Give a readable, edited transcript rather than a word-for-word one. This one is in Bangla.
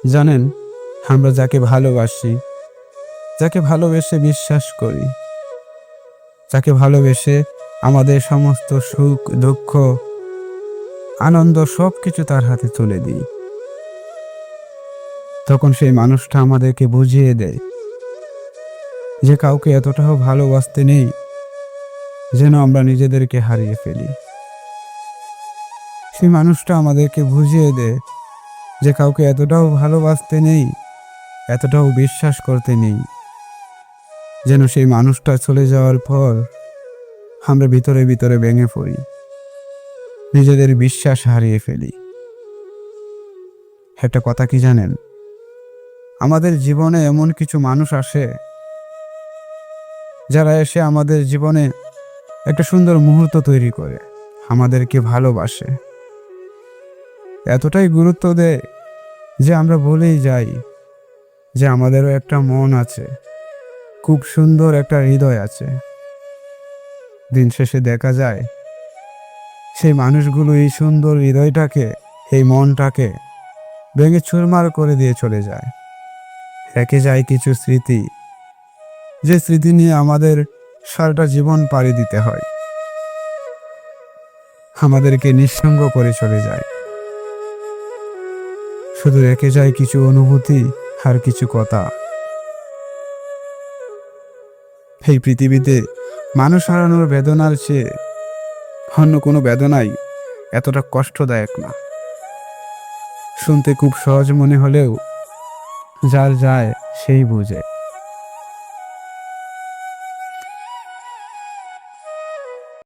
জানেন, আমরা যাকে ভালোবাসি, যাকে ভালোবেসে বিশ্বাস করি, যাকে ভালোবেসে আমাদের সমস্ত সুখ দুঃখ আনন্দ সবকিছু তার হাতে তুলে দিই, তখন সেই মানুষটা আমাদেরকে বুঝিয়ে দেয় যে কাউকে এতটাও ভালোবাসতে নেই যেন আমরা নিজেদেরকে হারিয়ে ফেলি। সেই মানুষটা আমাদেরকে বুঝিয়ে দেয় যে কাউকে এতটাও ভালোবাসতে নেই, এতটাও বিশ্বাস করতে নেই যেন সেই মানুষটা চলে যাওয়ার পর আমরা ভিতরে ভিতরে ভেঙে পড়ি, নিজেদের বিশ্বাস হারিয়ে ফেলি। একটা কথা কি জানেন, আমাদের জীবনে এমন কিছু মানুষ আসে যারা এসে আমাদের জীবনে একটা সুন্দর মুহূর্ত তৈরি করে, আমাদেরকে ভালোবাসে, এতটাই গুরুত্ব দেয় যে আমরা বলেই যাই যে আমাদেরও একটা মন আছে, খুব সুন্দর একটা হৃদয় আছে। দিন শেষে দেখা যায় সেই মানুষগুলো এই সুন্দর হৃদয়টাকে, এই মনটাকে ভেঙে চুরমার করে দিয়ে চলে যায়। রেখে যায় কিছু স্মৃতি, যে স্মৃতি নিয়ে আমাদের সারাটা জীবন পাড়ি দিতে হয়, আমাদেরকে নিঃসঙ্গ করে চলে যায়। শুধু রেখে যায় কিছু অনুভূতি আর কিছু কথা। এই পৃথিবীতে মানুষ হারানোর বেদনার চেয়ে অন্য কোনো বেদনাই এতটা কষ্টদায়ক না। শুনতে খুব সহজ মনে হলেও যার যায় সেই বুঝে।